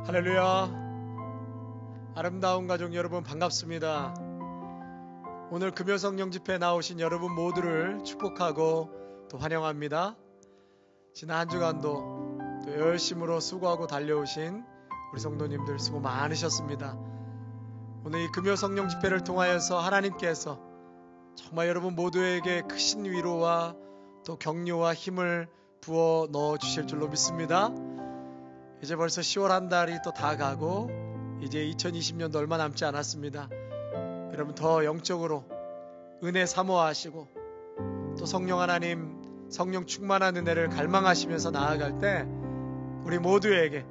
할렐루야. 아름다운 가족 여러분 반갑습니다. 오늘 금요성령 집회에 나오신 여러분 모두를 축복하고 또 환영합니다. 지난 한 주간도 또 열심으로 수고하고 달려오신 우리 성도님들 수고 많으셨습니다. 오늘 이 금요성령 집회를 통하여서 하나님께서 정말 여러분 모두에게 크신 위로와 또 격려와 힘을 부어 넣어 주실 줄로 믿습니다. 이제 벌써 10월 한 달이 또 다 가고 이제 2020년도 얼마 남지 않았습니다. 여러분 더 영적으로 은혜 사모하시고 또 성령 하나님 성령 충만한 은혜를 갈망하시면서 나아갈 때 우리 모두에게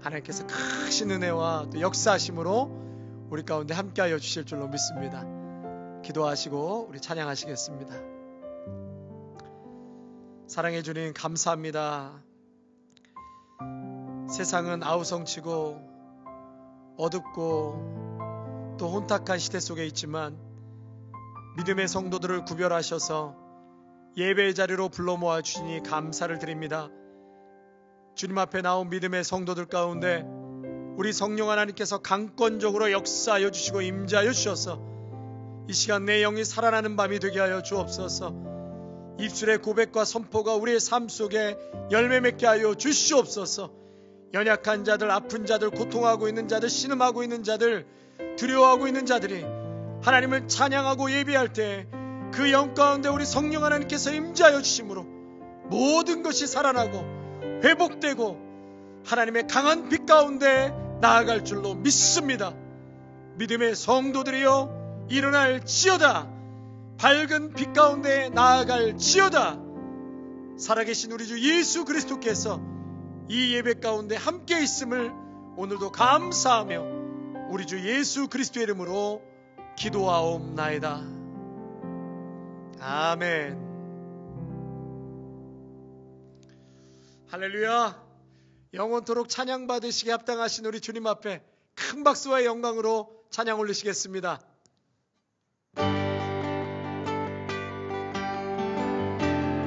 하나님께서 크신 은혜와 또 역사하심으로 우리 가운데 함께하여 주실 줄로 믿습니다. 기도하시고 우리 찬양하시겠습니다. 사랑해 주님 감사합니다. 세상은 아우성치고 어둡고 또 혼탁한 시대 속에 있지만 믿음의 성도들을 구별하셔서 예배의 자리로 불러 모아 주시니 감사를 드립니다. 주님 앞에 나온 믿음의 성도들 가운데 우리 성령 하나님께서 강권적으로 역사하여 주시고 임재하여 주셔서 이 시간 내 영이 살아나는 밤이 되게 하여 주옵소서. 입술의 고백과 선포가 우리의 삶 속에 열매 맺게 하여 주시옵소서. 연약한 자들, 아픈 자들, 고통하고 있는 자들, 신음하고 있는 자들, 두려워하고 있는 자들이 하나님을 찬양하고 예배할 때 그 영 가운데 우리 성령 하나님께서 임재하여 주심으로 모든 것이 살아나고 회복되고 하나님의 강한 빛 가운데 나아갈 줄로 믿습니다. 믿음의 성도들이여 일어날지어다. 밝은 빛 가운데 나아갈지어다. 살아계신 우리 주 예수 그리스도께서 이 예배 가운데 함께 있음을 오늘도 감사하며 우리 주 예수 그리스도의 이름으로 기도하옵나이다. 아멘. 할렐루야. 영원토록 찬양받으시기 합당하신 우리 주님 앞에 큰 박수와 영광으로 찬양 올리시겠습니다.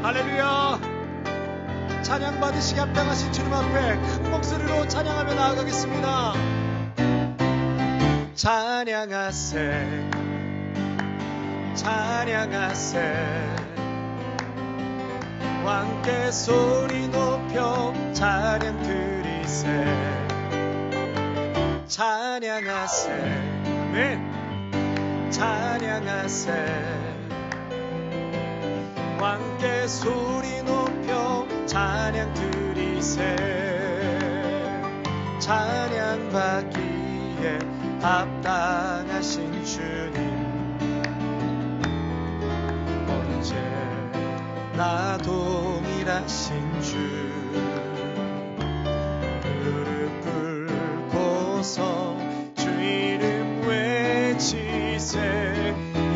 할렐루야. 찬양 받으시기 합당하신 주님 앞에 큰 목소리로 찬양하며 나아가겠습니다. 찬양하세 찬양하세 왕께 소리 높여 찬양 드리세 찬양하세 아멘 찬양하세 왕께 소리 높여 찬양 드리세 찬양 받기에 합당하신 주님 언제나 동일하신 주 무릎 꿇고서 주 이름 외치세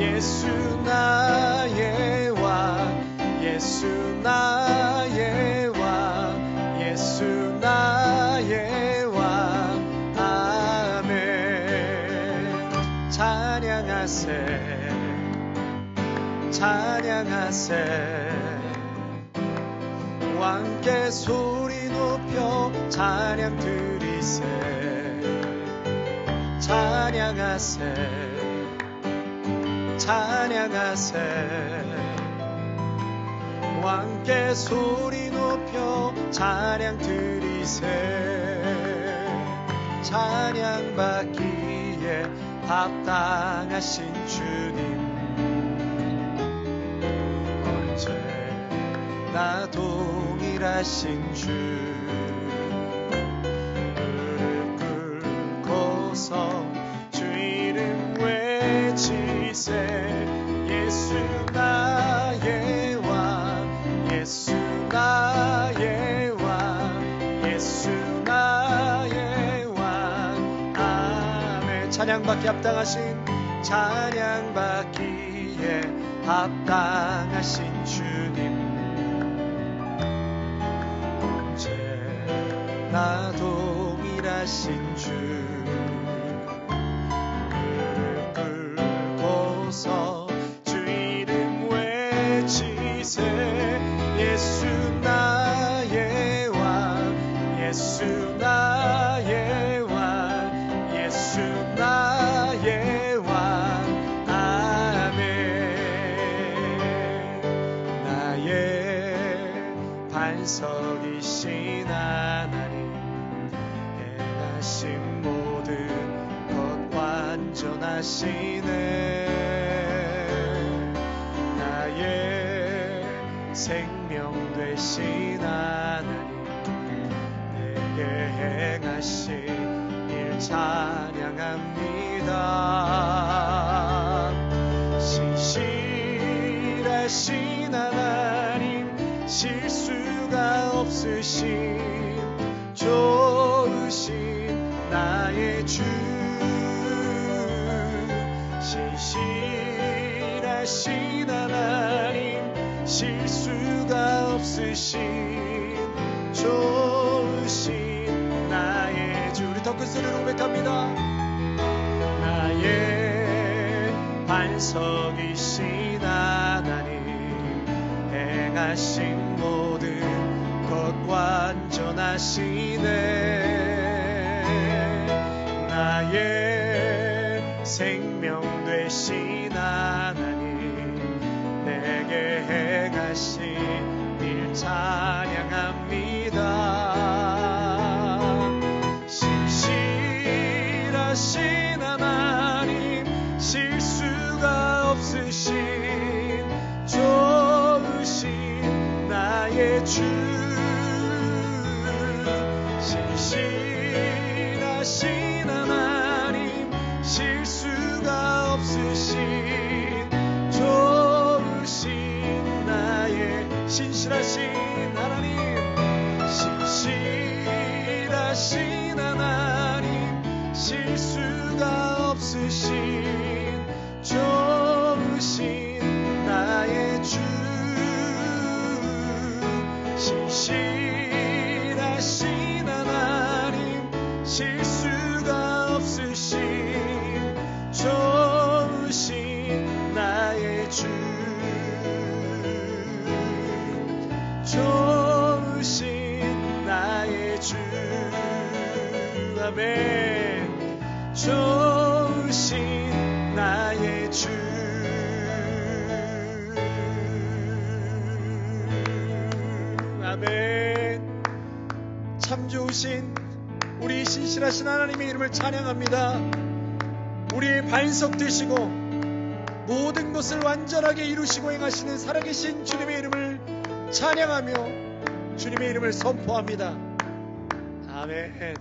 예수 나의 왕 예수 나의 왕 예수 나의 왕 아멘 찬양하세 찬양하세 왕께 소리 높여 찬양 드리세 찬양하세 찬양하세 왕께 소리 높여 찬양 드리세 찬양 받기에 합당하신 주님 언제나 동일하신 주 무릎 꿇고서 주 이름 외치세 예수 나의 왕 예수 나의 왕 예수 나의 왕 아멘 찬양받기 합당하신 찬양받기에 합당하신 주님 언제나 동일하신 주 무릎 꿇고서 주 이름 외치세 예수 나 행하시네. 나의 생명 되신 하나님, 내게 행하신 일 찬양합니다. 신실하신 하나님, 실수가 없으신 좋으신 나의 주, 신실하신 하나님, 실수가 없으신 좋으신 나의 주. 우리 더 큰 소리로 고백합니다. 나의 반석이신 하나님, 행하신 모든 것 완전하시네. 나의 생명 되신 하나님, 내게 행하신 일 찬양합니다. 신실하신 하나님, 실수가 없으신 좋으신 나의 주, 신실하신 하나님, 실수가 없으신 좋으신 나의 신실하신 하나님, 신실하신 하나님, 실수가 없으신 좋으신 나의 주, 신실하신 하나님, 실수가 없으신 좋으신 나의 주, 좋으신 나의 주. 아멘. 좋으신 나의 주. 아멘. 참 좋으신 우리 신실하신 하나님의 이름을 찬양합니다. 우리의 반석 되시고 모든 것을 완전하게 이루시고 행하시는 살아계신 주님의 이름을 찬양하며 주님의 이름을 선포합니다. 아멘.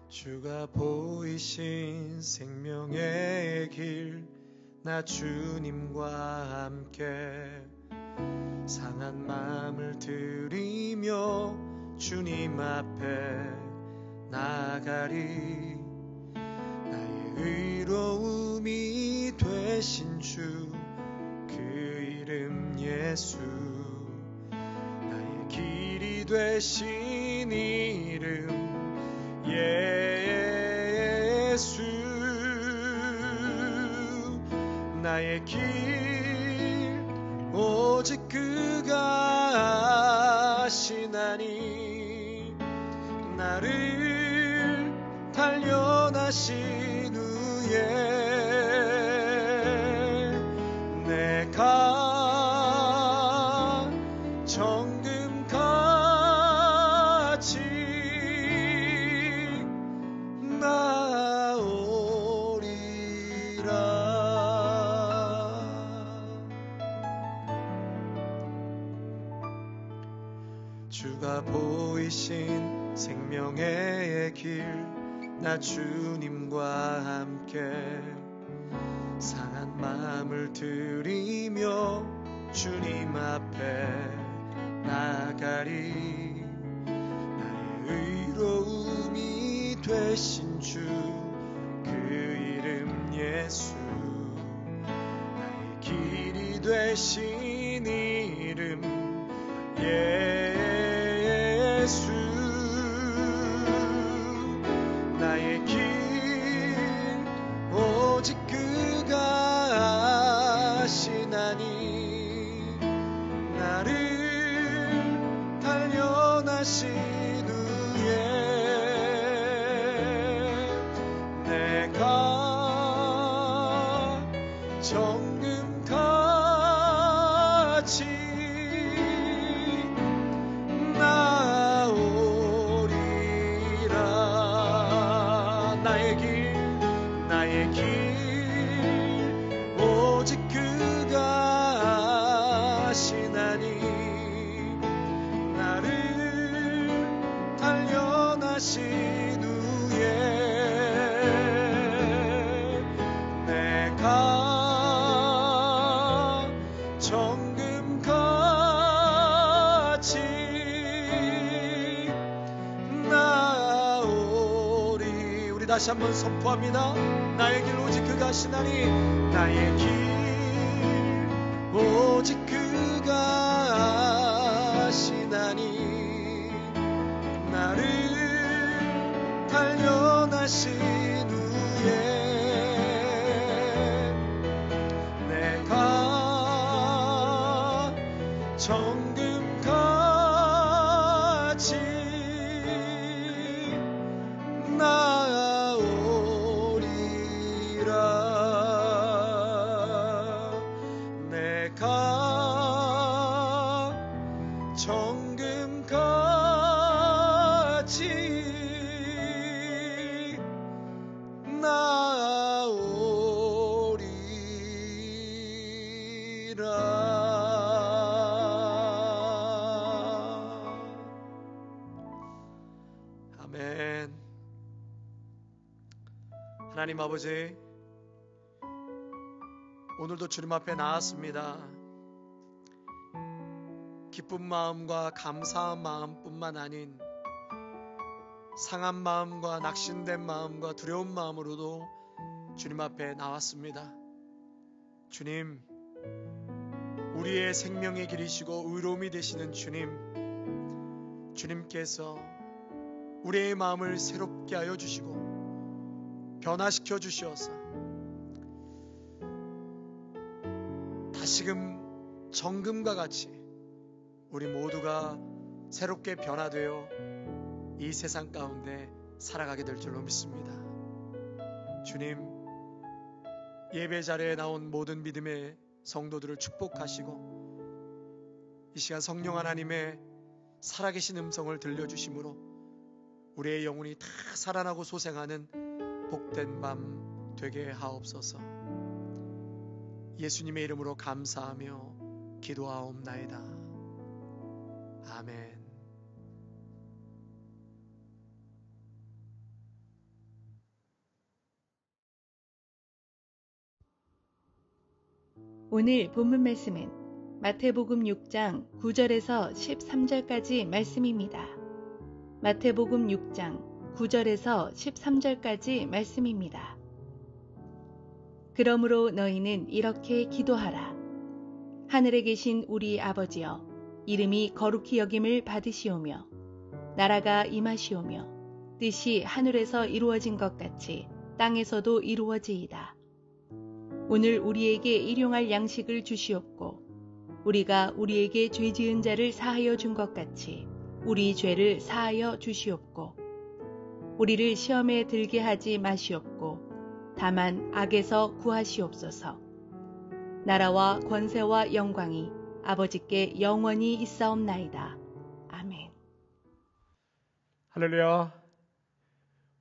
주가 보이신 생명의 길, 나 주님과 함께 상한 마음을 들이며 주님 앞에 나가리. 나의 의로움이 되신 주, 그 이름 예수, 나의 길이 되신 이름 예수, 나의 길 오직 그가 아시나니. 나를 단련하신 후에 내가 정금같이 주가 보이신 생명의 길, 나 주님과 함께 상한 마음을 들이며 주님 앞에 나가리. 나의 의로움이 되신 주, 그 이름 예수, 나의 길이 되신 이름 예수, 나의 길 오직 그가 아시나니. 나를 달려나신 후에 내가 정금같이 나오리라. 나의 길 오직 그가 하시나니 나를 달려나신 후에 내가 정금같이 나오리. 우리 다시 한번 선포합니다. 나의 길 오직 그가 하시나니 나의 길 오직 그가 하시나니 나를 달려나신 후에 내가 정금같이 나오리라. 내가 정금같이 나오리라. 아멘. 하나님 아버지, 오늘도 주님 앞에 나왔습니다. 기쁜 마음과 감사한 마음뿐만 아닌 상한 마음과 낙심된 마음과 두려운 마음으로도 주님 앞에 나왔습니다. 주님, 우리의 생명의 길이시고 의로움이 되시는 주님, 주님께서 우리의 마음을 새롭게 하여 주시고 변화시켜 주시어서 다시금 정금과 같이 우리 모두가 새롭게 변화되어 이 세상 가운데 살아가게 될 줄로 믿습니다. 주님, 예배 자리에 나온 모든 믿음의 성도들을 축복하시고 이 시간 성령 하나님의 살아계신 음성을 들려주심으로 우리의 영혼이 다 살아나고 소생하는 복된 밤 되게 하옵소서. 예수님의 이름으로 감사하며 기도하옵나이다. 아멘. 오늘 본문 말씀은 마태복음 6장 9절에서 13절까지 말씀입니다. 마태복음 6장 9절에서 13절까지 말씀입니다. 그러므로 너희는 이렇게 기도하라. 하늘에 계신 우리 아버지여, 이름이 거룩히 여김을 받으시오며 나라가 임하시오며 뜻이 하늘에서 이루어진 것 같이 땅에서도 이루어지이다. 오늘 우리에게 일용할 양식을 주시옵고 우리가 우리에게 죄 지은 자를 사하여 준 것 같이 우리 죄를 사하여 주시옵고 우리를 시험에 들게 하지 마시옵고 다만 악에서 구하시옵소서. 나라와 권세와 영광이 아버지께 영원히 있사옵나이다. 아멘. 할렐루야.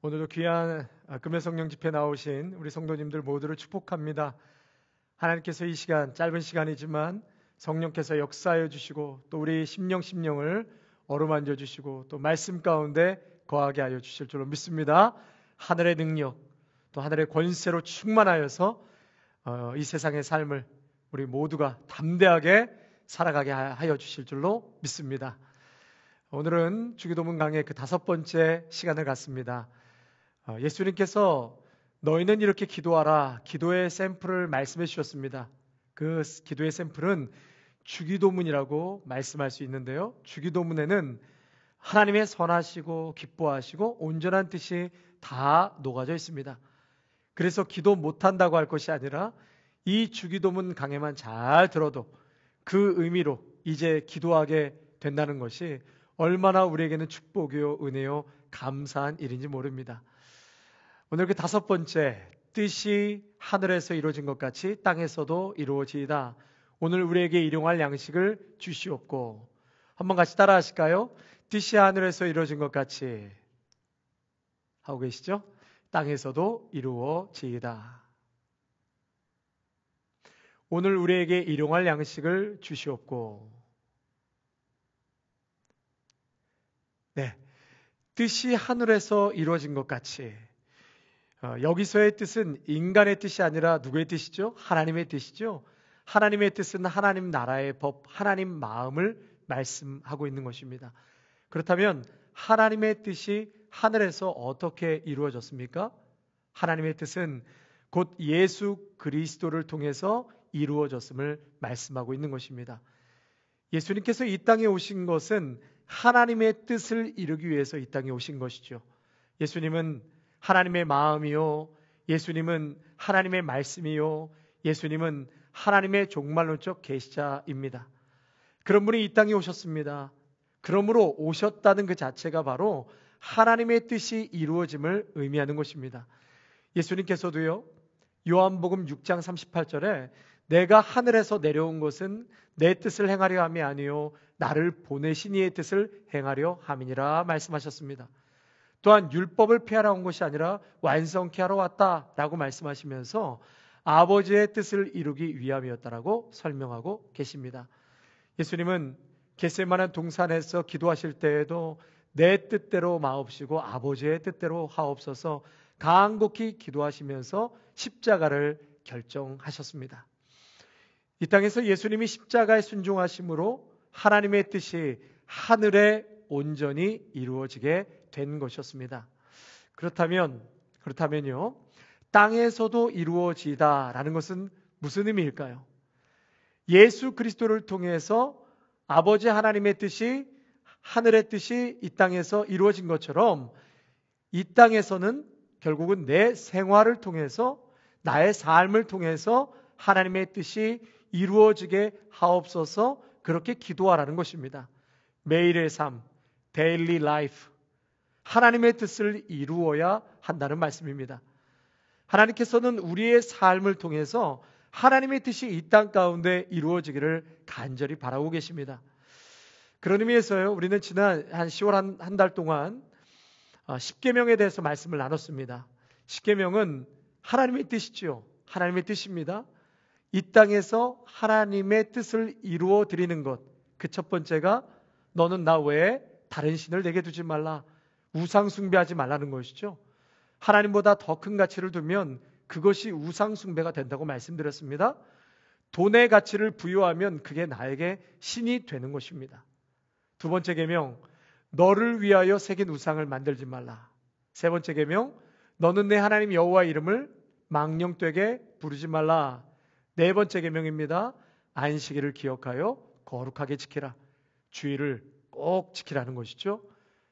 오늘도 귀한 금요 성령 집회 나오신 우리 성도님들 모두를 축복합니다. 하나님께서 이 시간, 짧은 시간이지만 성령께서 역사하여 주시고 또 우리 심령을 어루만져 주시고 또 말씀 가운데 거하게 하여 주실 줄로 믿습니다. 하늘의 능력 또 하늘의 권세로 충만하여서 이 세상의 삶을 우리 모두가 담대하게 살아가게 하여 주실 줄로 믿습니다. 오늘은 주기도문 강의 그 5번째 시간을 갖습니다. 예수님께서 너희는 이렇게 기도하라, 기도의 샘플을 말씀해 주셨습니다. 그 기도의 샘플은 주기도문이라고 말씀할 수 있는데요, 주기도문에는 하나님의 선하시고 기뻐하시고 온전한 뜻이 다 녹아져 있습니다. 그래서 기도 못한다고 할 것이 아니라 이 주기도문 강해만 잘 들어도 그 의미로 이제 기도하게 된다는 것이 얼마나 우리에게는 축복이요, 은혜요, 감사한 일인지 모릅니다. 오늘 그 다섯 번째, 뜻이 하늘에서 이루어진 것 같이 땅에서도 이루어지이다. 오늘 우리에게 일용할 양식을 주시옵고. 한번 같이 따라 하실까요? 뜻이 하늘에서 이루어진 것 같이 하고 계시죠? 땅에서도 이루어지이다. 오늘 우리에게 일용할 양식을 주시옵고. 네, 뜻이 하늘에서 이루어진 것 같이. 여기서의 뜻은 인간의 뜻이 아니라 누구의 뜻이죠? 하나님의 뜻이죠. 하나님의 뜻은 하나님 나라의 법, 하나님 마음을 말씀하고 있는 것입니다. 그렇다면 하나님의 뜻이 하늘에서 어떻게 이루어졌습니까? 하나님의 뜻은 곧 예수 그리스도를 통해서 이루어졌음을 말씀하고 있는 것입니다. 예수님께서 이 땅에 오신 것은 하나님의 뜻을 이루기 위해서 이 땅에 오신 것이죠. 예수님은 하나님의 마음이요, 예수님은 하나님의 말씀이요, 예수님은 하나님의 종말론적 계시자입니다. 그런 분이 이 땅에 오셨습니다. 그러므로 오셨다는 그 자체가 바로 하나님의 뜻이 이루어짐을 의미하는 것입니다. 예수님께서도요, 요한복음 6장 38절에 내가 하늘에서 내려온 것은 내 뜻을 행하려 함이 아니요 나를 보내신 이의 뜻을 행하려 함이니라 말씀하셨습니다. 또한 율법을 폐하러 온 것이 아니라 완성케 하러 왔다라고 말씀하시면서 아버지의 뜻을 이루기 위함이었다라고 설명하고 계십니다. 예수님은 겟세마네 동산에서 기도하실 때에도 내 뜻대로 마옵시고 아버지의 뜻대로 하옵소서 간곡히 기도하시면서 십자가를 결정하셨습니다. 이 땅에서 예수님이 십자가에 순종하심으로 하나님의 뜻이 하늘에 온전히 이루어지게 된 것이었습니다. 그렇다면요, 땅에서도 이루어지다라는 것은 무슨 의미일까요? 예수 그리스도를 통해서 아버지 하나님의 뜻이, 하늘의 뜻이 이 땅에서 이루어진 것처럼 이 땅에서는 결국은 내 생활을 통해서, 나의 삶을 통해서 하나님의 뜻이 이루어지게 하옵소서, 그렇게 기도하라는 것입니다. 매일의 삶, daily life, 하나님의 뜻을 이루어야 한다는 말씀입니다. 하나님께서는 우리의 삶을 통해서 하나님의 뜻이 이 땅 가운데 이루어지기를 간절히 바라고 계십니다. 그런 의미에서요, 우리는 지난 한 10월 한 달 동안 십계명에 대해서 말씀을 나눴습니다. 십계명은 하나님의 뜻이지요. 하나님의 뜻입니다. 이 땅에서 하나님의 뜻을 이루어 드리는 것, 그 첫 번째가 너는 나 외에 다른 신을 내게 두지 말라, 우상 숭배하지 말라는 것이죠. 하나님보다 더 큰 가치를 두면 그것이 우상 숭배가 된다고 말씀드렸습니다. 돈의 가치를 부여하면 그게 나에게 신이 되는 것입니다. 두 번째 계명, 너를 위하여 새긴 우상을 만들지 말라. 세 번째 계명, 너는 내 하나님 여호와 이름을 망령되게 부르지 말라. 네 번째 계명입니다. 안식일을 기억하여 거룩하게 지키라. 주의를 꼭 지키라는 것이죠.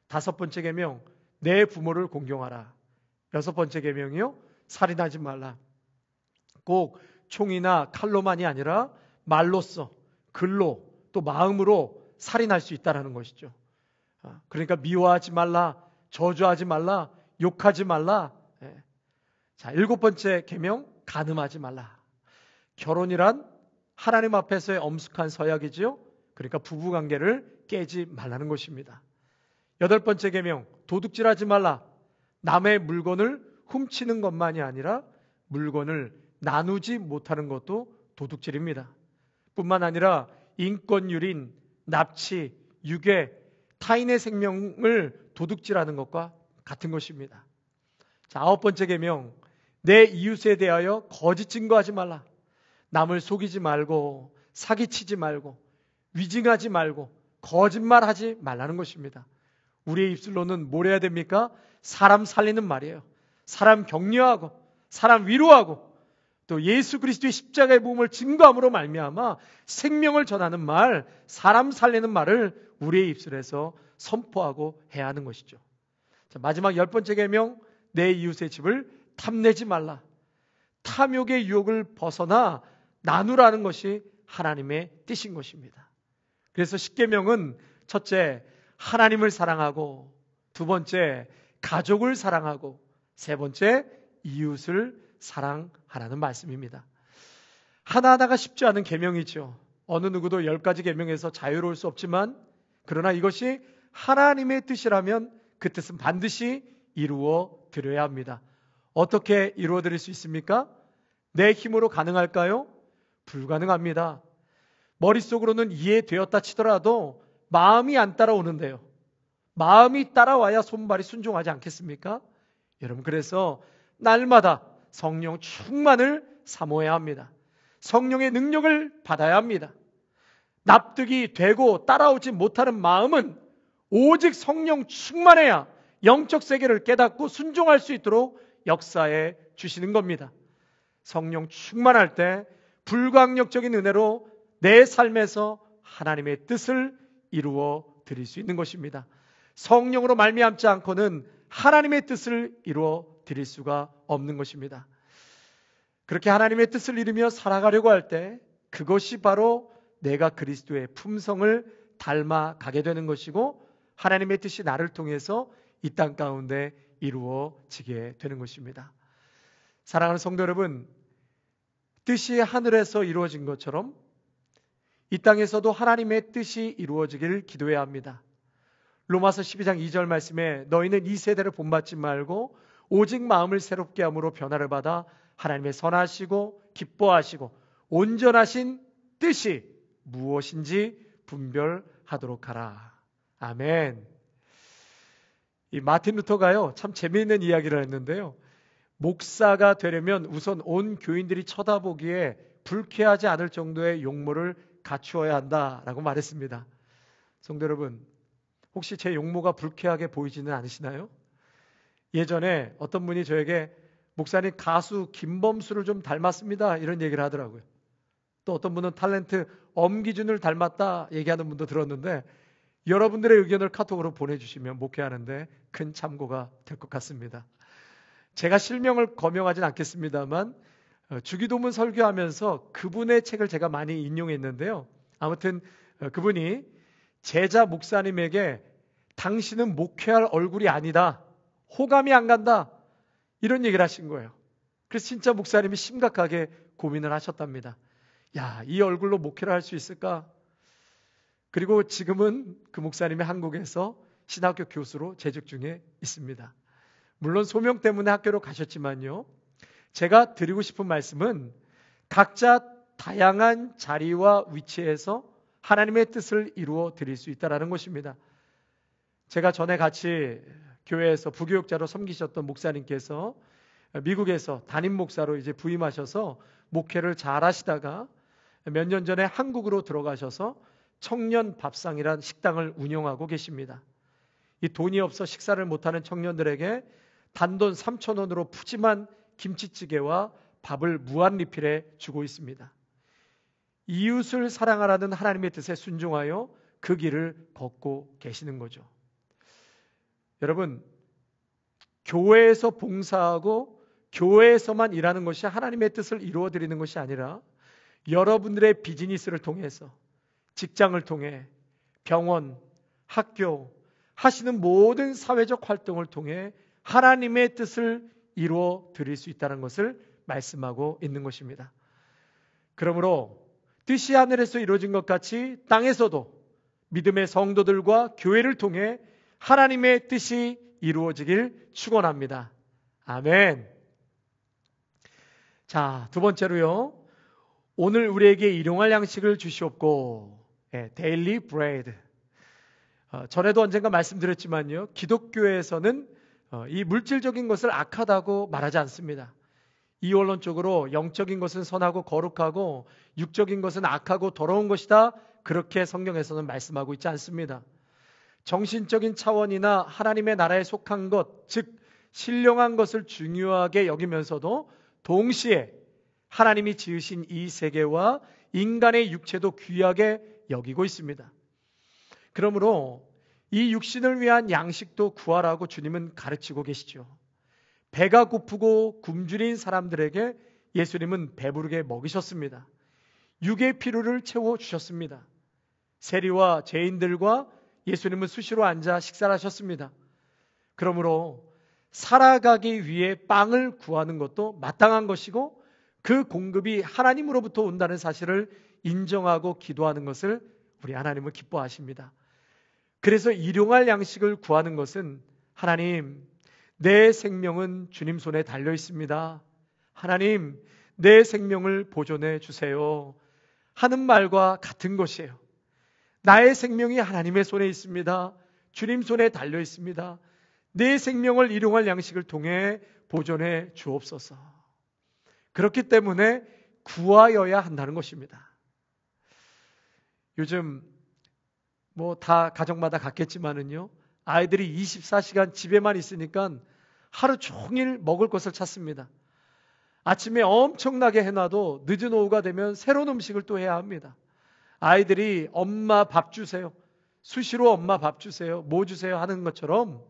다섯 번째 계명, 내 부모를 공경하라. 여섯 번째 계명이요, 살인하지 말라. 꼭 총이나 칼로만이 아니라 말로써, 글로, 또 마음으로 살인할 수 있다는 것이죠. 그러니까 미워하지 말라, 저주하지 말라, 욕하지 말라. 자, 일곱 번째 계명, 간음하지 말라. 결혼이란 하나님 앞에서의 엄숙한 서약이지요. 그러니까 부부관계를 깨지 말라는 것입니다. 여덟 번째 계명, 도둑질하지 말라. 남의 물건을 훔치는 것만이 아니라 물건을 나누지 못하는 것도 도둑질입니다. 뿐만 아니라 인권유린, 납치, 유괴, 타인의 생명을 도둑질하는 것과 같은 것입니다. 자, 아홉 번째 계명, 내 이웃에 대하여 거짓 증거하지 말라. 남을 속이지 말고, 사기치지 말고, 위증하지 말고, 거짓말하지 말라는 것입니다. 우리의 입술로는 뭘 해야 됩니까? 사람 살리는 말이에요. 사람 격려하고, 사람 위로하고, 또 예수 그리스도의 십자가의 부흥을 증거함으로 말미암아 생명을 전하는 말, 사람 살리는 말을 우리의 입술에서 선포하고 해야 하는 것이죠. 자, 마지막 열 번째 계명, 내 이웃의 집을 탐내지 말라. 탐욕의 유혹을 벗어나 나누라는 것이 하나님의 뜻인 것입니다. 그래서 십계명은 첫째, 하나님을 사랑하고, 두 번째 가족을 사랑하고, 세 번째 이웃을 사랑하라는 말씀입니다. 하나하나가 쉽지 않은 계명이죠. 어느 누구도 10가지 계명에서 자유로울 수 없지만, 그러나 이것이 하나님의 뜻이라면 그 뜻은 반드시 이루어 드려야 합니다. 어떻게 이루어 드릴 수 있습니까? 내 힘으로 가능할까요? 불가능합니다. 머릿속으로는 이해되었다 치더라도 마음이 안 따라오는데요. 마음이 따라와야 손발이 순종하지 않겠습니까? 여러분, 그래서 날마다 성령 충만을 사모해야 합니다. 성령의 능력을 받아야 합니다. 납득이 되고 따라오지 못하는 마음은 오직 성령 충만해야 영적 세계를 깨닫고 순종할 수 있도록 역사해 주시는 겁니다. 성령 충만할 때 불가항력적인 은혜로 내 삶에서 하나님의 뜻을 이루어 드릴 수 있는 것입니다. 성령으로 말미암지 않고는 하나님의 뜻을 이루어 드릴 수가 없는 것입니다. 그렇게 하나님의 뜻을 이루며 살아가려고 할 때 그것이 바로 내가 그리스도의 품성을 닮아가게 되는 것이고, 하나님의 뜻이 나를 통해서 이 땅 가운데 이루어지게 되는 것입니다. 사랑하는 성도 여러분, 뜻이 하늘에서 이루어진 것처럼 이 땅에서도 하나님의 뜻이 이루어지길 기도해야 합니다. 로마서 12장 2절 말씀에 너희는 이 세대를 본받지 말고 오직 마음을 새롭게 함으로 변화를 받아 하나님의 선하시고 기뻐하시고 온전하신 뜻이 무엇인지 분별하도록 하라. 아멘. 이 마틴 루터가요, 참 재미있는 이야기를 했는데요. 목사가 되려면 우선 온 교인들이 쳐다보기에 불쾌하지 않을 정도의 용모를 갖추어야 한다라고 말했습니다. 성도 여러분, 혹시 제 용모가 불쾌하게 보이지는 않으시나요? 예전에 어떤 분이 저에게 목사님 가수 김범수를 좀 닮았습니다 이런 얘기를 하더라고요. 또 어떤 분은 탤런트 엄기준을 닮았다 얘기하는 분도 들었는데, 여러분들의 의견을 카톡으로 보내주시면 목회하는데 큰 참고가 될 것 같습니다. 제가 실명을 거명하진 않겠습니다만 주기도문 설교하면서 그분의 책을 제가 많이 인용했는데요. 아무튼 그분이 제자 목사님에게 당신은 목회할 얼굴이 아니다, 호감이 안 간다, 이런 얘기를 하신 거예요. 그래서 진짜 목사님이 심각하게 고민을 하셨답니다. 야, 이 얼굴로 목회를 할 수 있을까? 그리고 지금은 그 목사님이 한국에서 신학교 교수로 재직 중에 있습니다. 물론 소명 때문에 학교로 가셨지만요, 제가 드리고 싶은 말씀은 각자 다양한 자리와 위치에서 하나님의 뜻을 이루어 드릴 수 있다는 것입니다. 제가 전에 같이 교회에서 부교육자로 섬기셨던 목사님께서 미국에서 담임 목사로 이제 부임하셔서 목회를 잘 하시다가 몇 년 전에 한국으로 들어가셔서 청년 밥상이란 식당을 운영하고 계십니다. 이 돈이 없어 식사를 못하는 청년들에게 단돈 3,000원으로 푸짐한 김치찌개와 밥을 무한 리필해 주고 있습니다. 이웃을 사랑하라는 하나님의 뜻에 순종하여 그 길을 걷고 계시는 거죠. 여러분, 교회에서 봉사하고 교회에서만 일하는 것이 하나님의 뜻을 이루어 드리는 것이 아니라 여러분들의 비즈니스를 통해서, 직장을 통해, 병원, 학교 하시는 모든 사회적 활동을 통해 하나님의 뜻을 이루어 드릴 수 있다는 것을 말씀하고 있는 것입니다. 그러므로 뜻이 하늘에서 이루어진 것 같이 땅에서도 믿음의 성도들과 교회를 통해 하나님의 뜻이 이루어지길 축원합니다. 아멘. 자, 두 번째로요, 오늘 우리에게 일용할 양식을 주시옵고, 데일리 브레드. 전에도 언젠가 말씀드렸지만요, 기독교에서는 이 물질적인 것을 악하다고 말하지 않습니다. 이원론적으로 영적인 것은 선하고 거룩하고 육적인 것은 악하고 더러운 것이다, 그렇게 성경에서는 말씀하고 있지 않습니다. 정신적인 차원이나 하나님의 나라에 속한 것, 즉 신령한 것을 중요하게 여기면서도 동시에 하나님이 지으신 이 세계와 인간의 육체도 귀하게 여기고 있습니다. 그러므로 이 육신을 위한 양식도 구하라고 주님은 가르치고 계시죠. 배가 고프고 굶주린 사람들에게 예수님은 배부르게 먹이셨습니다. 육의 필요를 채워주셨습니다. 세리와 죄인들과 예수님은 수시로 앉아 식사를 하셨습니다. 그러므로 살아가기 위해 빵을 구하는 것도 마땅한 것이고 그 공급이 하나님으로부터 온다는 사실을 인정하고 기도하는 것을 우리 하나님은 기뻐하십니다. 그래서 일용할 양식을 구하는 것은 하나님, 내 생명은 주님 손에 달려 있습니다. 하나님, 내 생명을 보존해 주세요. 하는 말과 같은 것이에요. 나의 생명이 하나님의 손에 있습니다. 주님 손에 달려 있습니다. 내 생명을 일용할 양식을 통해 보존해 주옵소서. 그렇기 때문에 구하여야 한다는 것입니다. 요즘 다 가정마다 같겠지만은요, 아이들이 24시간 집에만 있으니까 하루 종일 먹을 것을 찾습니다. 아침에 엄청나게 해놔도 늦은 오후가 되면 새로운 음식을 또 해야 합니다. 아이들이 엄마 밥 주세요, 수시로 엄마 밥 주세요, 뭐 주세요 하는 것처럼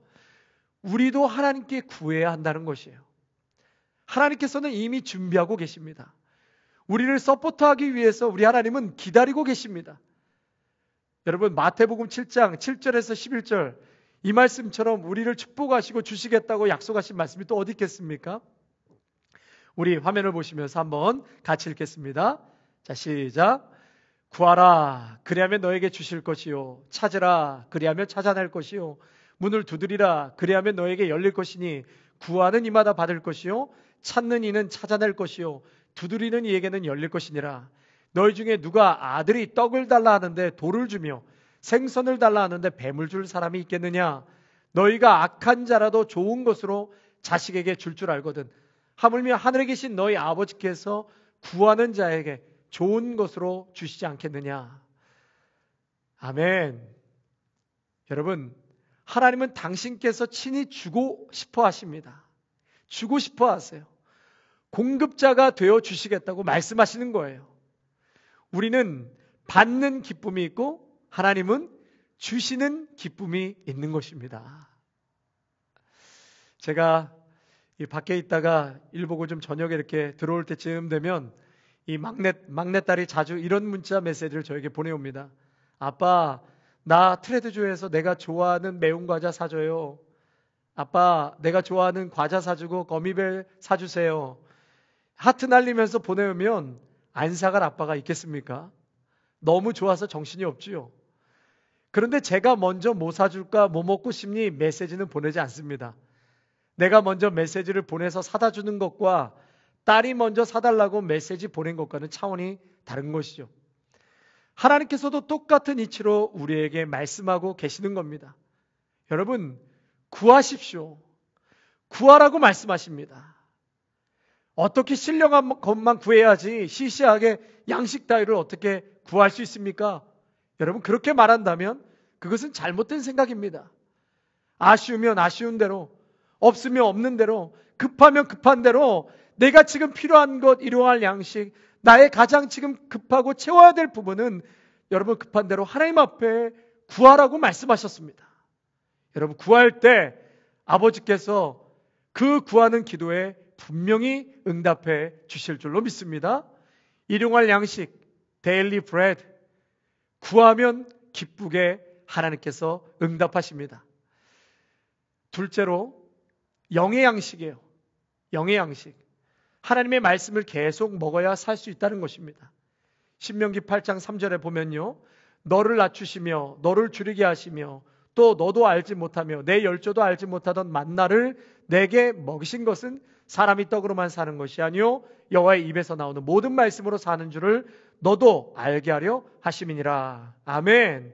우리도 하나님께 구해야 한다는 것이에요. 하나님께서는 이미 준비하고 계십니다. 우리를 서포트하기 위해서 우리 하나님은 기다리고 계십니다. 여러분, 마태복음 7장 7절에서 11절 이 말씀처럼 우리를 축복하시고 주시겠다고 약속하신 말씀이 또 어디 있겠습니까? 우리 화면을 보시면서 한번 같이 읽겠습니다. 자, 시작. 구하라, 그리하면 너에게 주실 것이요. 찾으라, 그리하면 찾아낼 것이요. 문을 두드리라, 그리하면 너에게 열릴 것이니 구하는 이마다 받을 것이요. 찾는 이는 찾아낼 것이요. 두드리는 이에게는 열릴 것이니라. 너희 중에 누가 아들이 떡을 달라 하는데 돌을 주며 생선을 달라 하는데 뱀을 줄 사람이 있겠느냐? 너희가 악한 자라도 좋은 것으로 자식에게 줄 알거든. 하물며 하늘에 계신 너희 아버지께서 구하는 자에게 좋은 것으로 주시지 않겠느냐? 아멘. 여러분, 하나님은 당신께서 친히 주고 싶어 하십니다. 주고 싶어 하세요. 공급자가 되어 주시겠다고 말씀하시는 거예요. 우리는 받는 기쁨이 있고 하나님은 주시는 기쁨이 있는 것입니다. 제가 이 밖에 있다가 일 보고 좀 저녁에 이렇게 들어올 때쯤 되면 이 막내딸이 자주 이런 문자 메시지를 저에게 보내옵니다. 아빠, 나 트레드조에서 내가 좋아하는 매운 과자 사줘요. 아빠, 내가 좋아하는 과자 사주고 거미벨 사주세요. 하트 날리면서 보내오면 안 사갈 아빠가 있겠습니까? 너무 좋아서 정신이 없지요. 그런데 제가 먼저 뭐 사줄까, 뭐 먹고 싶니 메시지는 보내지 않습니다. 내가 먼저 메시지를 보내서 사다 주는 것과 딸이 먼저 사달라고 메시지 보낸 것과는 차원이 다른 것이죠. 하나님께서도 똑같은 이치로 우리에게 말씀하고 계시는 겁니다. 여러분, 구하십시오. 구하라고 말씀하십니다. 어떻게 신령한 것만 구해야지 시시하게 양식 따위를 어떻게 구할 수 있습니까? 여러분, 그렇게 말한다면 그것은 잘못된 생각입니다. 아쉬우면 아쉬운 대로, 없으면 없는 대로, 급하면 급한 대로 내가 지금 필요한 것, 일용할 양식, 나의 가장 지금 급하고 채워야 될 부분은 여러분 급한 대로 하나님 앞에 구하라고 말씀하셨습니다. 여러분, 구할 때 아버지께서 그 구하는 기도에 분명히 응답해 주실 줄로 믿습니다. 일용할 양식, 데일리 브레드, 구하면 기쁘게 하나님께서 응답하십니다. 둘째로 영의 양식이에요. 영의 양식. 하나님의 말씀을 계속 먹어야 살 수 있다는 것입니다. 신명기 8장 3절에 보면요, 너를 낮추시며 너를 줄이게 하시며 또 너도 알지 못하며 내 열조도 알지 못하던 만나를 내게 먹이신 것은 사람이 떡으로만 사는 것이 아니요 여호와의 입에서 나오는 모든 말씀으로 사는 줄을 너도 알게 하려 하심이니라. 아멘.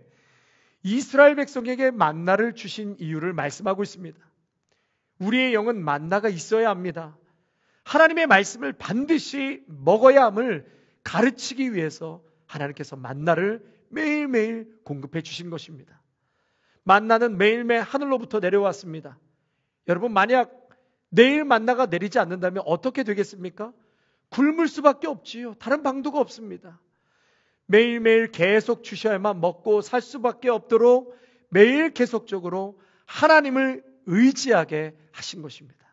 이스라엘 백성에게 만나를 주신 이유를 말씀하고 있습니다. 우리의 영은 만나가 있어야 합니다. 하나님의 말씀을 반드시 먹어야 함을 가르치기 위해서 하나님께서 만나를 매일매일 공급해 주신 것입니다. 만나는 매일매일 하늘로부터 내려왔습니다. 여러분, 만약 내일 만나가 내리지 않는다면 어떻게 되겠습니까? 굶을 수밖에 없지요. 다른 방도가 없습니다. 매일매일 계속 주셔야만 먹고 살 수밖에 없도록 매일 계속적으로 하나님을 의지하게 하신 것입니다.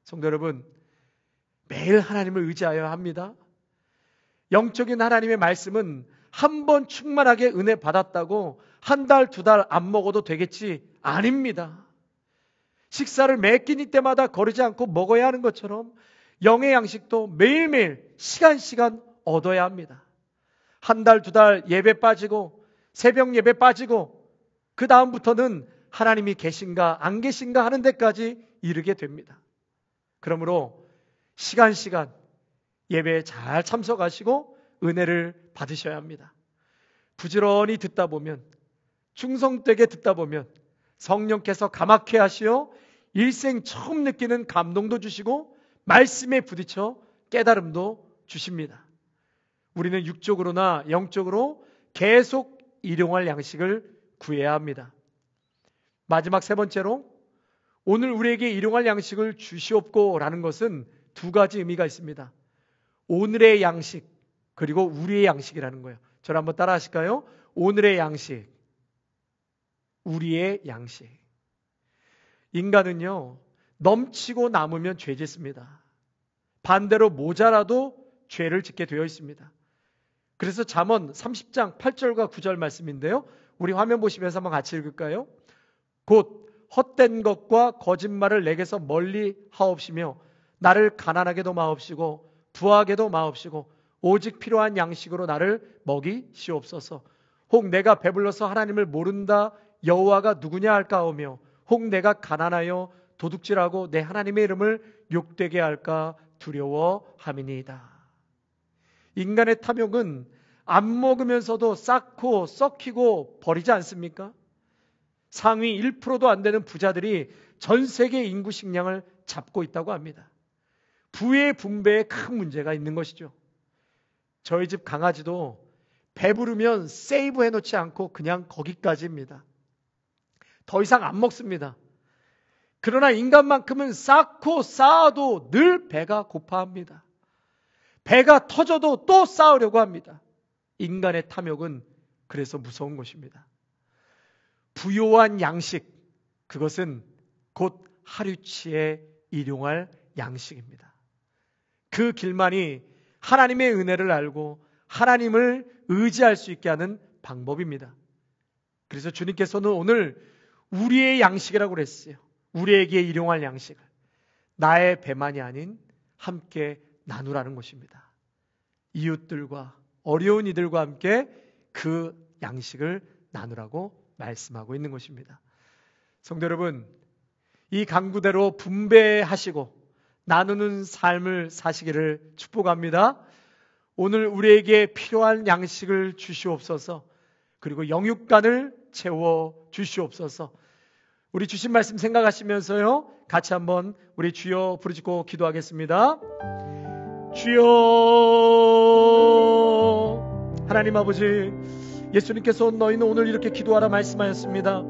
성도 여러분, 매일 하나님을 의지하여야 합니다. 영적인 하나님의 말씀은 한 번 충만하게 은혜 받았다고 한 달, 두 달 안 먹어도 되겠지? 아닙니다. 식사를 매 끼니 때마다 거르지 않고 먹어야 하는 것처럼 영의 양식도 매일매일 시간 얻어야 합니다. 한 달, 두 달 예배 빠지고 새벽 예배 빠지고 그 다음부터는 하나님이 계신가 안 계신가 하는 데까지 이르게 됩니다. 그러므로 시간 예배에 잘 참석하시고 은혜를 받으셔야 합니다. 부지런히 듣다 보면, 충성되게 듣다 보면 성령께서 가맣게 하시어 일생 처음 느끼는 감동도 주시고 말씀에 부딪혀 깨달음도 주십니다. 우리는 육적으로나 영적으로 계속 일용할 양식을 구해야 합니다. 마지막 세 번째로, 오늘 우리에게 일용할 양식을 주시옵고 라는 것은 두 가지 의미가 있습니다. 오늘의 양식, 그리고 우리의 양식이라는 거예요. 저를 한번 따라 하실까요? 오늘의 양식, 우리의 양식. 인간은요, 넘치고 남으면 죄 짓습니다. 반대로 모자라도 죄를 짓게 되어 있습니다. 그래서 잠언 30장 8절과 9절 말씀인데요. 우리 화면 보시면서 한번 같이 읽을까요? 곧 헛된 것과 거짓말을 내게서 멀리 하옵시며 나를 가난하게도 마옵시고 부하게도 마옵시고 오직 필요한 양식으로 나를 먹이시옵소서. 혹 내가 배불러서 하나님을 모른다 여호와가 누구냐 할까오며 혹 내가 가난하여 도둑질하고 내 하나님의 이름을 욕되게 할까 두려워함이니이다. 인간의 탐욕은 안 먹으면서도 쌓고 썩히고 버리지 않습니까? 상위 1%도 안 되는 부자들이 전 세계 인구 식량을 잡고 있다고 합니다. 부의 분배에 큰 문제가 있는 것이죠. 저희 집 강아지도 배부르면 세이브 해놓지 않고 그냥 거기까지입니다. 더 이상 안 먹습니다. 그러나 인간만큼은 쌓고 쌓아도 늘 배가 고파합니다. 배가 터져도 또 쌓으려고 합니다. 인간의 탐욕은 그래서 무서운 것입니다. 부요한 양식, 그것은 곧 하루치에 일용할 양식입니다. 그 길만이 하나님의 은혜를 알고 하나님을 의지할 수 있게 하는 방법입니다. 그래서 주님께서는 오늘 우리의 양식이라고 그랬어요. 우리에게 일용할 양식을 나의 배만이 아닌 함께 나누라는 것입니다. 이웃들과 어려운 이들과 함께 그 양식을 나누라고 말씀하고 있는 것입니다. 성도 여러분, 이 강구대로 분배하시고 나누는 삶을 사시기를 축복합니다. 오늘 우리에게 필요한 양식을 주시옵소서. 그리고 영육간을 채워 주시옵소서. 우리 주신 말씀 생각하시면서요, 같이 한번 우리 주여 부르짖고 기도하겠습니다. 주여. 하나님 아버지, 예수님께서 너희는 오늘 이렇게 기도하라 말씀하였습니다.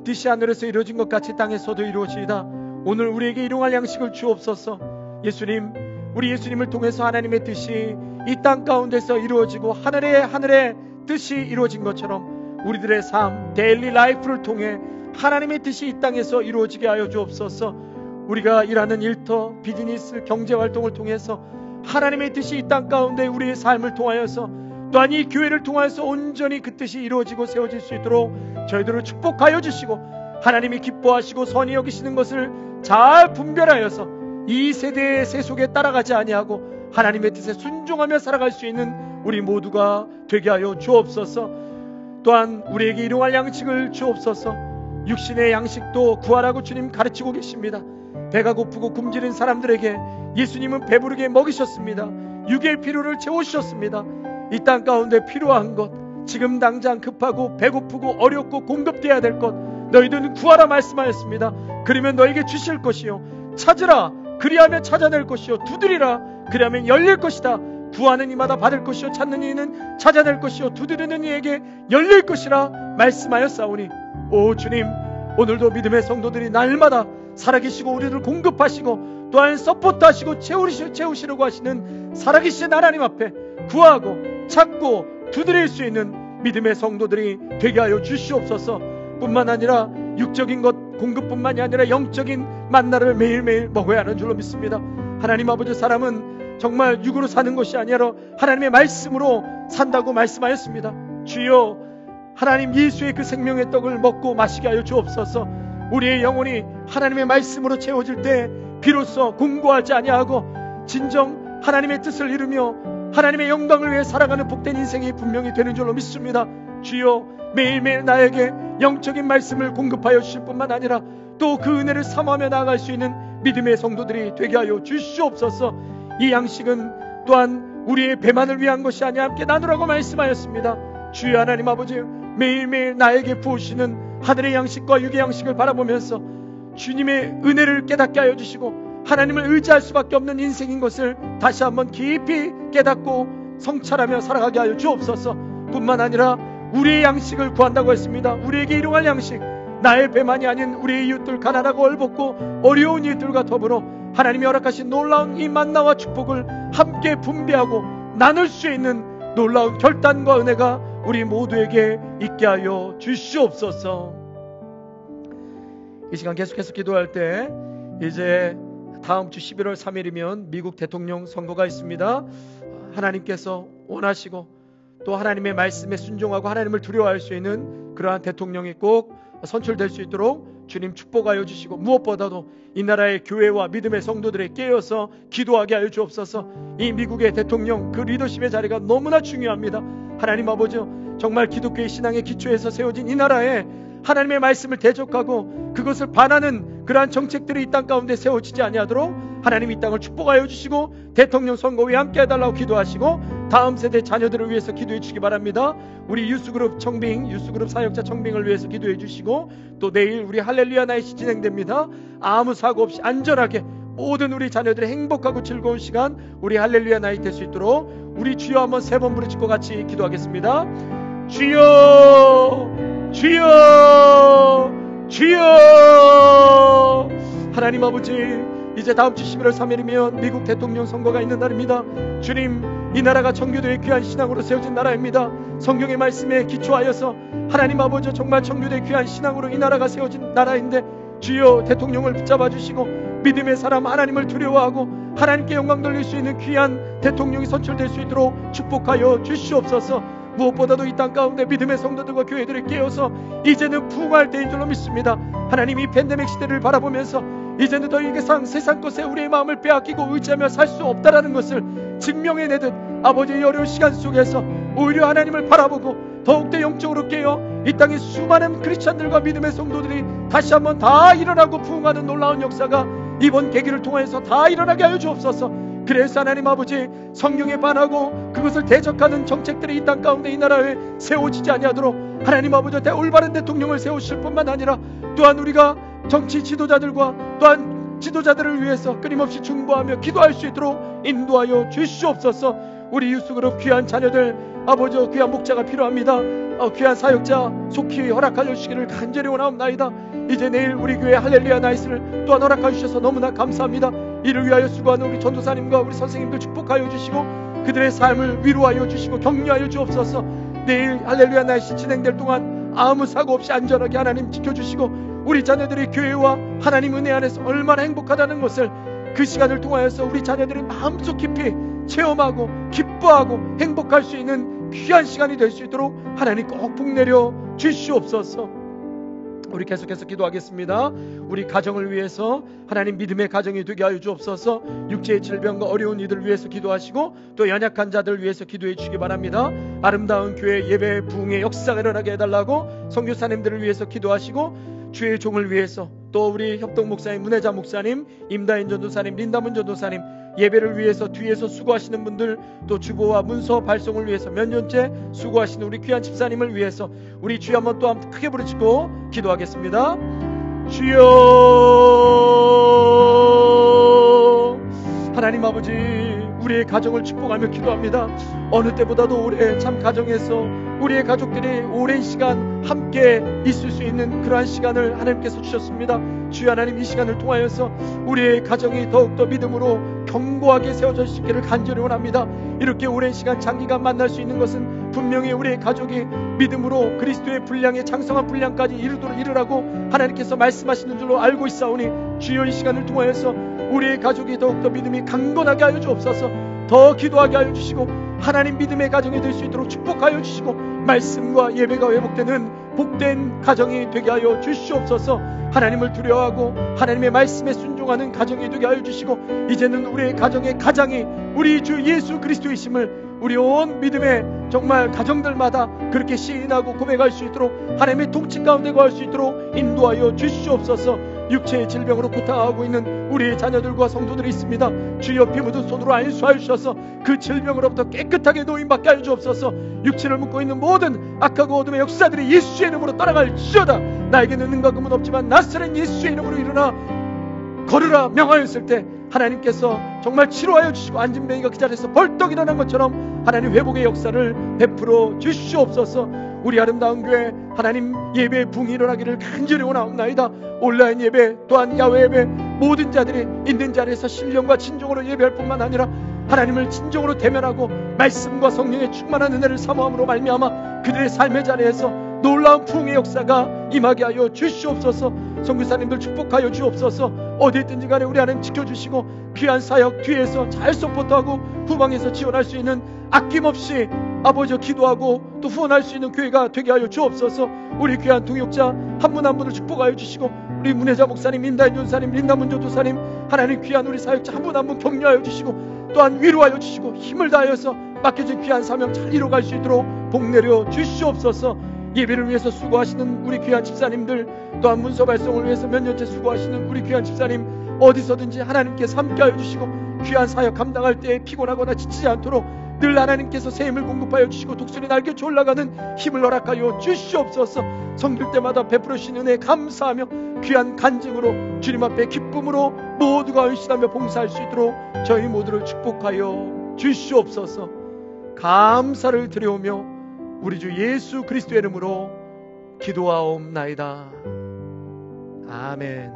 뜻이 하늘에서 이루어진 것 같이 땅에서도 이루어지이다. 오늘 우리에게 일용할 양식을 주옵소서. 예수님, 우리 예수님을 통해서 하나님의 뜻이 이 땅 가운데서 이루어지고 하늘의 뜻이 이루어진 것처럼 우리들의 삶, 데일리 라이프를 통해 하나님의 뜻이 이 땅에서 이루어지게 하여 주옵소서. 우리가 일하는 일터, 비즈니스, 경제활동을 통해서 하나님의 뜻이 이 땅 가운데 우리의 삶을 통하여서 또한 이 교회를 통하여서 온전히 그 뜻이 이루어지고 세워질 수 있도록 저희들을 축복하여 주시고 하나님이 기뻐하시고 선히 여기시는 것을 잘 분별하여서 이 세대의 세속에 따라가지 아니하고 하나님의 뜻에 순종하며 살아갈 수 있는 우리 모두가 되게 하여 주옵소서. 또한 우리에게 일용할 양식을 주옵소서. 육신의 양식도 구하라고 주님 가르치고 계십니다. 배가 고프고 굶주린 사람들에게 예수님은 배부르게 먹이셨습니다. 육의 필요를 채우셨습니다. 이 땅 가운데 필요한 것, 지금 당장 급하고 배고프고 어렵고 공급돼야 될 것, 너희들은 구하라 말씀하였습니다. 그러면 너에게 주실 것이요, 찾으라 그리하면 찾아낼 것이요, 두드리라 그리하면 열릴 것이다. 구하는 이마다 받을 것이요, 찾는 이는 찾아낼 것이요, 두드리는 이에게 열릴 것이라 말씀하였사오니, 오 주님, 오늘도 믿음의 성도들이 날마다 살아계시고 우리를 공급하시고 또한 서포트하시고 채우시려고 하시는 살아계신 하나님 앞에 구하고 찾고 두드릴 수 있는 믿음의 성도들이 되게 하여 주시옵소서. 뿐만 아니라 육적인 것 공급뿐만이 아니라 영적인 만나를 매일매일 먹어야 하는 줄로 믿습니다. 하나님 아버지, 사람은 정말 육으로 사는 것이 아니라 하나님의 말씀으로 산다고 말씀하였습니다. 주여, 하나님 예수의 그 생명의 떡을 먹고 마시게 하여 주옵소서. 우리의 영혼이 하나님의 말씀으로 채워질 때 비로소 공고하지 아니하고 진정 하나님의 뜻을 이루며 하나님의 영광을 위해 살아가는 복된 인생이 분명히 되는 줄로 믿습니다. 주여, 매일매일 나에게 영적인 말씀을 공급하여 주실 뿐만 아니라 또 그 은혜를 사모하며 나아갈 수 있는 믿음의 성도들이 되게 하여 주시옵소서. 이 양식은 또한 우리의 배만을 위한 것이 아니라 함께 나누라고 말씀하였습니다. 주여 하나님 아버지, 매일매일 나에게 부으시는 하늘의 양식과 육의 양식을 바라보면서 주님의 은혜를 깨닫게 하여 주시고 하나님을 의지할 수밖에 없는 인생인 것을 다시 한번 깊이 깨닫고 성찰하며 살아가게 하여 주옵소서. 뿐만 아니라 우리의 양식을 구한다고 했습니다. 우리에게 일용할 양식, 나의 배만이 아닌 우리의 이웃들, 가난하고 얼벗고 어려운 이웃들과 더불어 하나님이 허락하신 놀라운 이 만나와 축복을 함께 분배하고 나눌 수 있는 놀라운 결단과 은혜가 우리 모두에게 있게 하여 주시옵소서. 이 시간 계속해서 기도할 때 이제 다음 주 11월 3일이면 미국 대통령 선거가 있습니다. 하나님께서 원하시고 또 하나님의 말씀에 순종하고 하나님을 두려워할 수 있는 그러한 대통령이 꼭 선출될 수 있도록 주님 축복하여 주시고, 무엇보다도 이 나라의 교회와 믿음의 성도들에 깨어서 기도하게 하여 주옵소서. 이 미국의 대통령 그 리더십의 자리가 너무나 중요합니다. 하나님 아버지, 정말 기독교의 신앙의 기초에서 세워진 이 나라에 하나님의 말씀을 대적하고 그것을 반하는 그러한 정책들이 이 땅 가운데 세워지지 아니하도록 하나님 이 땅을 축복하여 주시고 대통령 선거에 함께 해달라고 기도하시고 다음 세대 자녀들을 위해서 기도해 주시기 바랍니다. 우리 유스그룹 청빙, 유스그룹 사역자 청빙을 위해서 기도해 주시고, 또 내일 우리 할렐루야 나잇이 진행됩니다. 아무 사고 없이 안전하게 모든 우리 자녀들의 행복하고 즐거운 시간 우리 할렐루야 나잇 될 수 있도록 우리 주여 한번 3번 부르짖고 같이 기도하겠습니다. 주여, 주여, 주여. 하나님 아버지, 이제 다음 주 11월 3일이면 미국 대통령 선거가 있는 날입니다. 주님, 이 나라가 청교도의 귀한 신앙으로 세워진 나라입니다. 성경의 말씀에 기초하여서 하나님 아버지, 정말 청교도의 귀한 신앙으로 이 나라가 세워진 나라인데 주여, 대통령을 붙잡아 주시고 믿음의 사람, 하나님을 두려워하고 하나님께 영광 돌릴 수 있는 귀한 대통령이 선출될 수 있도록 축복하여 주시옵소서. 무엇보다도 이 땅 가운데 믿음의 성도들과 교회들을 깨어서 이제는 부흥할 때인 줄로 믿습니다. 하나님, 이 팬데믹 시대를 바라보면서 이제는 더 이상 세상 것에 우리의 마음을 빼앗기고 의지하며 살 수 없다라는 것을 증명해내듯 아버지의 어려운 시간 속에서 오히려 하나님을 바라보고 더욱더 영적으로 깨어 이 땅의 수많은 크리스찬들과 믿음의 성도들이 다시 한번 다 일어나고 부흥하는 놀라운 역사가 이번 계기를 통해서 다 일어나게 하여 주옵소서. 그래서 하나님 아버지, 성경에 반하고 그것을 대적하는 정책들이 이 땅 가운데 이 나라에 세워지지 아니하도록 하나님 아버지, 올바른 대통령을 세우실 뿐만 아니라 또한 우리가 정치 지도자들과 또한 지도자들을 위해서 끊임없이 중보하며 기도할 수 있도록 인도하여 주시옵소서. 우리 유스그룹 귀한 자녀들, 아버지 귀한 목자가 필요합니다. 귀한 사역자 속히 허락하여 주시기를 간절히 원하옵나이다. 이제 내일 우리 교회 할렐루야 나잇을 또한 허락하여 주셔서 너무나 감사합니다. 이를 위하여 수고하는 우리 전도사님과 우리 선생님들 축복하여 주시고 그들의 삶을 위로하여 주시고 격려하여 주옵소서. 내일 할렐루야 나잇이 진행될 동안 아무 사고 없이 안전하게 하나님 지켜주시고 우리 자녀들이 교회와 하나님 은혜 안에서 얼마나 행복하다는 것을 그 시간을 통하여서 우리 자녀들이 마음속 깊이 체험하고 기뻐하고 행복할 수 있는 귀한 시간이 될 수 있도록 하나님 꼭 복내려 주시옵소서. 우리 계속해서 기도하겠습니다. 우리 가정을 위해서 하나님 믿음의 가정이 되게 하여 주옵소서. 육체의 질병과 어려운 이들을 위해서 기도하시고 또 연약한 자들을 위해서 기도해 주시기 바랍니다. 아름다운 교회 예배 부흥의 역사가 일어나게 해달라고 선교사님들을 위해서 기도하시고 주의 종을 위해서 또 우리 협동 목사님, 문혜자 목사님, 임다인 전도사님, 린다문 전도사님 예배를 위해서 뒤에서 수고하시는 분들, 또 주보와 문서 발송을 위해서 몇 년째 수고하시는 우리 귀한 집사님을 위해서 우리 주여 한번 또 한번 크게 부르짖고 기도하겠습니다. 주여, 하나님 아버지, 우리의 가정을 축복하며 기도합니다. 어느 때보다도 올해 참 가정에서 우리의 가족들이 오랜 시간 함께 있을 수 있는 그러한 시간을 하나님께서 주셨습니다. 주여 하나님, 이 시간을 통하여서 우리의 가정이 더욱더 믿음으로 견고하게 세워져 있기를 간절히 원합니다. 이렇게 오랜 시간 장기간 만날 수 있는 것은 분명히 우리의 가족이 믿음으로 그리스도의 분량에 장성한 분량까지 이르라고 하나님께서 말씀하시는 줄로 알고 있사오니 주여 이 시간을 통하여서 우리의 가족이 더욱더 믿음이 강건하게 하여 주옵소서. 더 기도하게 하여 주시고 하나님 믿음의 가정이 될 수 있도록 축복하여 주시고 말씀과 예배가 회복되는 복된 가정이 되게 하여 주시옵소서. 하나님을 두려워하고 하나님의 말씀에 순종하는 가정이 되게 하여 주시고 이제는 우리의 가정의 가장이 우리 주 예수 그리스도이심을 우리 온 믿음의 정말 가정들마다 그렇게 시인하고 고백할 수 있도록 하나님의 통치 가운데 거할 수 있도록 인도하여 주시옵소서. 육체의 질병으로 고통하고 있는 우리의 자녀들과 성도들이 있습니다. 주여 피 묻은 손으로 안수하여 주셔서 그 질병으로부터 깨끗하게 노임받게 하여 주옵소서. 육체를 묶고 있는 모든 악하고 어둠의 역사들이 예수의 이름으로 떠나갈지어다. 나에게는 능과 금은 없지만 나사렛 예수의 이름으로 일어나 걸으라 명하였을 때 하나님께서 정말 치료하여 주시고 앉은 뱅이가 그 자리에서 벌떡 일어난 것처럼 하나님 회복의 역사를 베풀어 주시옵소서. 우리 아름다운 교회 하나님 예배의 붕이 일어나기를 간절히 원하옵나이다. 온라인 예배 또한 야외 예배 모든 자들이 있는 자리에서 신령과 진정으로 예배할 뿐만 아니라 하나님을 진정으로 대면하고 말씀과 성령의 충만한 은혜를 사모함으로 말미암아 그들의 삶의 자리에서 놀라운 부흥의 역사가 임하게 하여 주시옵소서. 선교사님들 축복하여 주옵소서. 어디 있든지 간에 우리 하나님 지켜주시고 귀한 사역 뒤에서 잘 서포트하고 후방에서 지원할 수 있는 아낌없이 아버지 기도하고 또 후원할 수 있는 교회가 되게 하여 주옵소서. 우리 귀한 동역자 한 분 한 분을 축복하여 주시고 우리 문혜자 목사님, 린다인 윤사님, 린다문조 도사님 하나님 귀한 우리 사역자 한 분 한 분 격려하여 주시고 또한 위로하여 주시고 힘을 다하여서 맡겨진 귀한 사명 잘 이뤄갈 수 있도록 복내려 주시옵소서. 예배를 위해서 수고하시는 우리 귀한 집사님들 또한 문서 발송을 위해서 몇 년째 수고하시는 우리 귀한 집사님 어디서든지 하나님께서 함께하여 주시고 귀한 사역 감당할 때 피곤하거나 지치지 않도록 늘 하나님께서 새 힘을 공급하여 주시고 독수리 날개쳐 올라가는 힘을 허락하여 주시옵소서. 성길 때마다 베풀어 주신 은혜에 감사하며 귀한 간증으로 주님 앞에 기쁨으로 모두가 헌신하며 봉사할 수 있도록 저희 모두를 축복하여 주시옵소서. 감사를 드려오며 우리 주 예수 그리스도의 이름으로 기도하옵나이다. 아멘.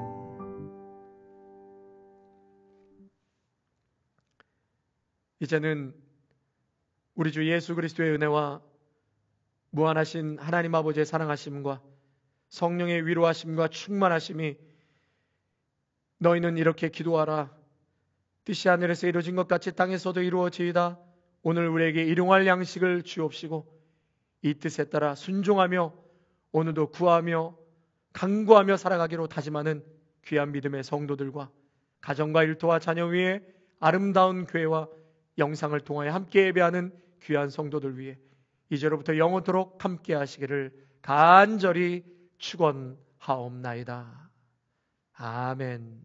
이제는 우리 주 예수 그리스도의 은혜와 무한하신 하나님 아버지의 사랑하심과 성령의 위로하심과 충만하심이 너희는 이렇게 기도하라. 뜻이 하늘에서 이루어진 것 같이 땅에서도 이루어지이다. 오늘 우리에게 일용할 양식을 주옵시고 이 뜻에 따라 순종하며 오늘도 구하며 간구하며 살아가기로 다짐하는 귀한 믿음의 성도들과 가정과 일터와 자녀 위에 아름다운 교회와 영상을 통하여 함께 예배하는 귀한 성도들 위해 이제로부터 영원토록 함께 하시기를 간절히 축원하옵나이다. 아멘.